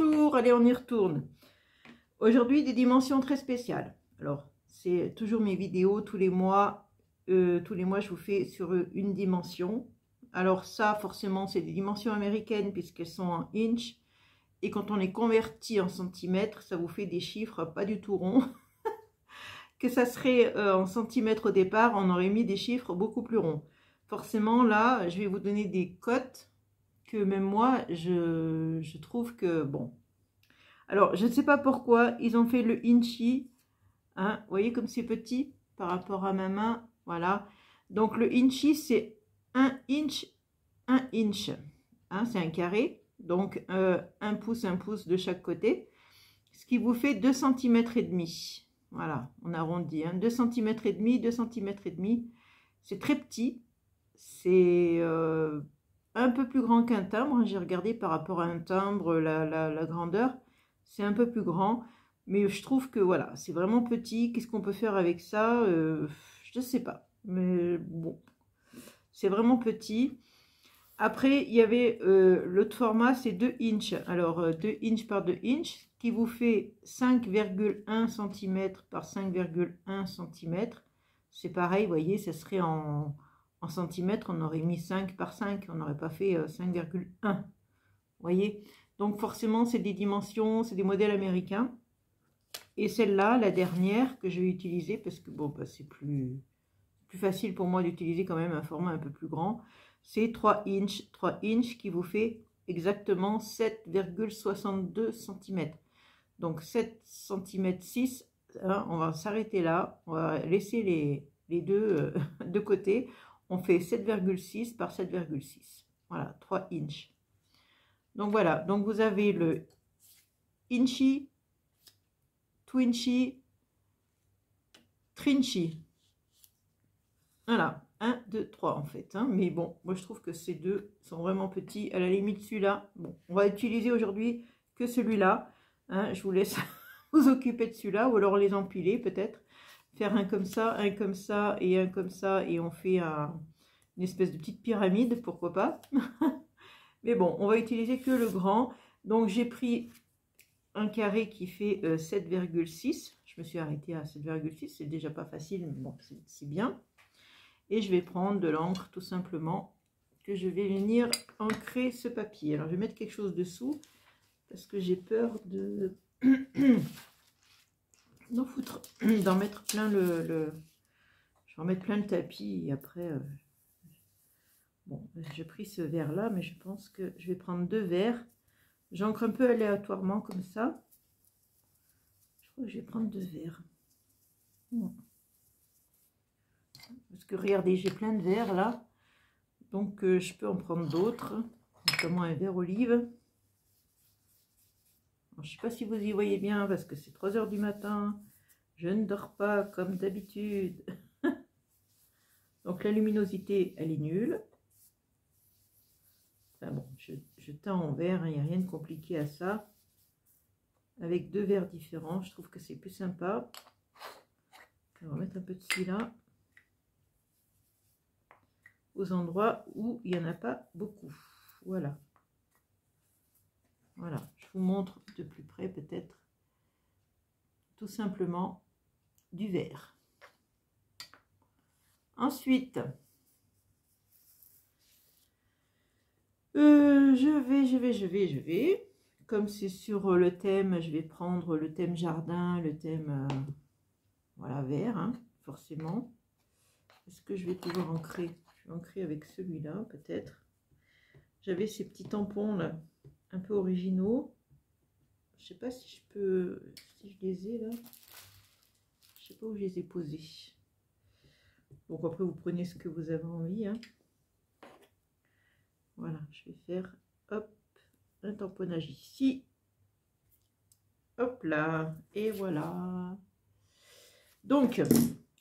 Bonjour, allez on y retourne. Aujourd'hui des dimensions très spéciales. Alors c'est toujours mes vidéos tous les mois. Je vous fais sur une dimension. Alors ça forcément c'est des dimensions américaines puisqu'elles sont en inch. Et quand on les convertit en centimètres, ça vous fait des chiffres pas du tout ronds. Que ça serait en centimètres au départ, on aurait mis des chiffres beaucoup plus ronds. Forcément là je vais vous donner des cotes que même moi je trouve que bon. Alors je ne sais pas pourquoi ils ont fait le inchi, hein, vous voyez comme c'est petit par rapport à ma main, voilà. Donc le inchi c'est 1 inch, 1 inch, hein, c'est un carré, donc 1 pouce de chaque côté, ce qui vous fait 2 cm et demi. Voilà, on arrondit, hein, 2 cm et demi, 2 cm et demi, c'est très petit, c'est un peu plus grand qu'un timbre. J'ai regardé par rapport à un timbre, la grandeur, c'est un peu plus grand. Mais je trouve que voilà, c'est vraiment petit. Qu'est-ce qu'on peut faire avec ça? Je ne sais pas. Mais bon, c'est vraiment petit. Après, il y avait l'autre format, c'est 2 inch. Alors, 2 inch par 2 inch, qui vous fait 5,1 cm par 5,1 cm. C'est pareil, vous voyez, ça serait en centimètres, on aurait mis 5 par 5, on n'aurait pas fait 5,1. Vous voyez, donc forcément, c'est des dimensions, c'est des modèles américains. Et celle-là, la dernière que je vais utiliser, parce que bon, bah, c'est plus facile pour moi d'utiliser quand même un format un peu plus grand, c'est 3 inch qui vous fait exactement 7,62 cm. Donc 7 cm 6, hein, on va s'arrêter là, on va laisser les deux de côté. On fait 7,6 par 7,6. Voilà, 3 inch. Donc voilà, donc vous avez le inchi, twinchy, trinchy. Voilà, 1, 2, 3 en fait. Hein. Mais bon, moi je trouve que ces deux sont vraiment petits. À la limite, celui-là, bon, on va utiliser aujourd'hui que celui-là. Hein, je vous laisse vous occuper de celui-là ou alors les empiler peut-être. Faire un comme ça et un comme ça et on fait une espèce de petite pyramide, pourquoi pas. Mais bon, on va utiliser que le grand. Donc j'ai pris un carré qui fait 7,6. Je me suis arrêtée à 7,6, c'est déjà pas facile, mais bon, c'est bien. Et je vais prendre de l'encre tout simplement, que je vais venir ancrer ce papier. Alors je vais mettre quelque chose dessous, parce que j'ai peur de... d'en foutre, d'en mettre plein je vais en mettre plein le tapis et après bon, j'ai pris ce verre là, mais je pense que je vais prendre 2 verres. J'encre un peu aléatoirement comme ça. Je crois que je vais prendre 2 verres. Parce que regardez, j'ai plein de verres là, donc je peux en prendre d'autres, notamment un verre olive. Alors, je ne sais pas si vous y voyez bien parce que c'est 3 h du matin. Je ne dors pas comme d'habitude. Donc la luminosité, elle est nulle. Enfin bon, je teins en vert, il n'y a rien de compliqué à ça. Avec 2 verres différents, je trouve que c'est plus sympa. On va mettre un peu de celui-là aux endroits où il n'y en a pas beaucoup. Voilà. Voilà, je vous montre de plus près peut-être. Tout simplement du vert. Ensuite, je vais. Comme c'est sur le thème, je vais prendre le thème jardin, le thème voilà, vert, hein, forcément. Est-ce que je vais pouvoir ancrer? Je vais ancrer avec celui-là, peut-être. J'avais ces petits tampons là, un peu originaux. Je sais pas si je peux, si je les ai là. Je sais pas où je les ai posés. Donc après vous prenez ce que vous avez envie. Hein. Voilà, je vais faire hop un tamponnage ici. Hop là, et voilà. Donc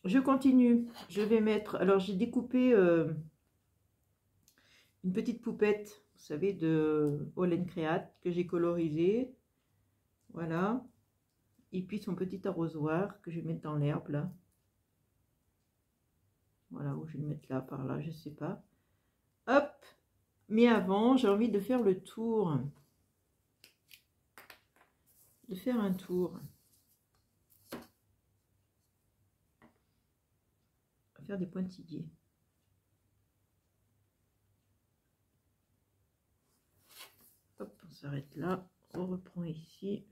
je continue. Je vais mettre. Alors j'ai découpé une petite poupette, vous savez, de All & Create que j'ai colorisée. Voilà. Et puis son petit arrosoir que je vais mettre dans l'herbe là. Voilà, où je vais le mettre là, par là, je sais pas. Hop. Mais avant, j'ai envie de faire le tour. de faire un tour. Faire des pointillés. Hop, on s'arrête là, on reprend ici.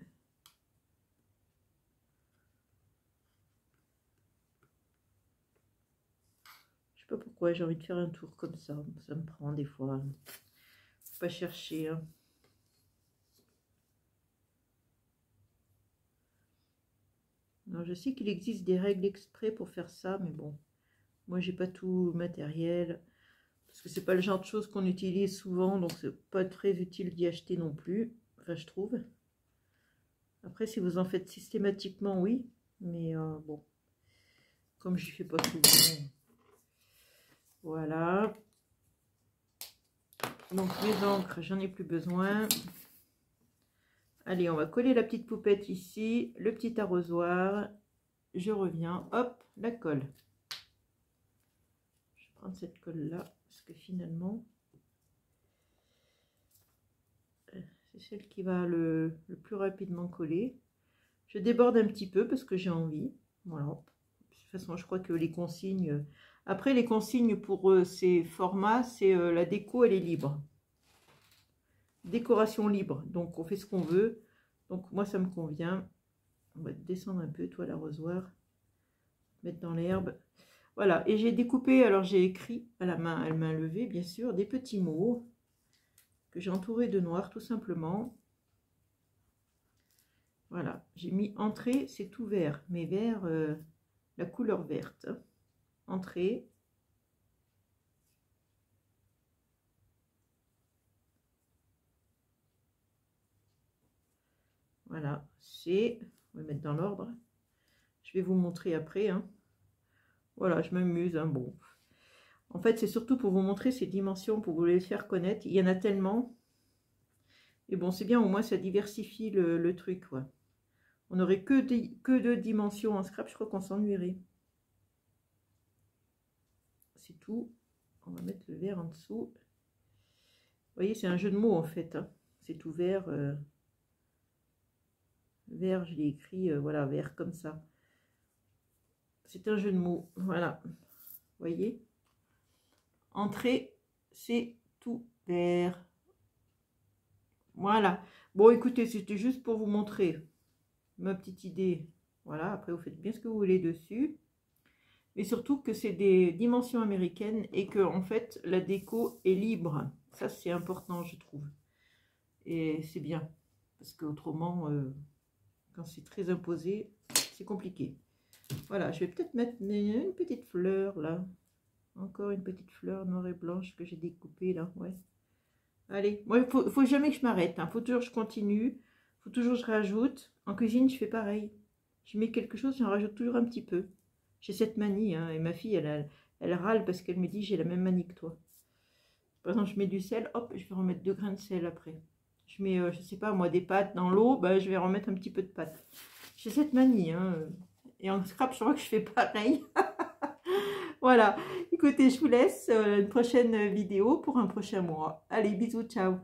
Je sais pas pourquoi j'ai envie de faire un tour comme ça me prend des fois. Faut pas chercher, hein. Alors, je sais qu'il existe des règles exprès pour faire ça, mais bon, moi j'ai pas tout le matériel, parce que c'est pas le genre de choses qu'on utilise souvent, donc c'est pas très utile d'y acheter non plus, enfin je trouve. Après, si vous en faites systématiquement, oui, mais bon, comme je fais pas souvent, voilà. Donc mes encres, j'en ai plus besoin. Allez, on va coller la petite poupette ici, le petit arrosoir. Je reviens, hop, la colle. Je vais prendre cette colle là, parce que finalement, c'est celle qui va le plus rapidement coller. Je déborde un petit peu parce que j'ai envie. Voilà. De toute façon, je crois que les consignes... Après, les consignes pour ces formats, c'est la déco, elle est libre. Décoration libre. Donc, on fait ce qu'on veut. Donc, moi, ça me convient. On va descendre un peu, toi, l'arrosoir. Mettre dans l'herbe. Voilà. Et j'ai découpé, alors j'ai écrit à la main levée, bien sûr, des petits mots que j'ai entourés de noir, tout simplement. Voilà. J'ai mis entrée, c'est tout vert. Mais vert, la couleur verte. Entrée. Voilà, c'est, on va mettre dans l'ordre. Je vais vous montrer après, hein. Voilà, je m'amuse, hein, bon. En fait, c'est surtout pour vous montrer ces dimensions, pour vous les faire connaître. Il y en a tellement. Et bon, c'est bien, au moins, ça diversifie le truc, quoi. On n'aurait que 2 dimensions en scrap, je crois qu'on s'ennuierait. C'est tout. On va mettre le vert en dessous. Vous voyez, c'est un jeu de mots, en fait, hein. C'est tout vert. Vert, je l'ai écrit, voilà, vert comme ça. C'est un jeu de mots, voilà. Vous voyez, entrée, c'est tout vert. Voilà. Bon, écoutez, c'était juste pour vous montrer ma petite idée. Voilà, après, vous faites bien ce que vous voulez dessus. Mais surtout que c'est des dimensions américaines et que, en fait, la déco est libre. Ça, c'est important, je trouve. Et c'est bien. Parce qu'autrement, quand c'est très imposé, c'est compliqué. Voilà, je vais peut-être mettre une petite fleur, là. Encore une petite fleur noire et blanche que j'ai découpée, là, ouais. Allez, moi, il faut jamais que je m'arrête, hein. Faut toujours que je continue, faut toujours que je rajoute. En cuisine, je fais pareil. Je mets quelque chose, j'en rajoute toujours un petit peu. J'ai cette manie, hein, et ma fille, elle râle parce qu'elle me dit, j'ai la même manie que toi. Par exemple, je mets du sel, hop, je vais remettre 2 grains de sel après. Je mets, je sais pas, moi, des pâtes dans l'eau, bah, je vais remettre un petit peu de pâte. J'ai cette manie, hein. Et en scrap, je crois que je fais pareil. Voilà, écoutez, je vous laisse une prochaine vidéo pour un prochain mois. Allez, bisous, ciao.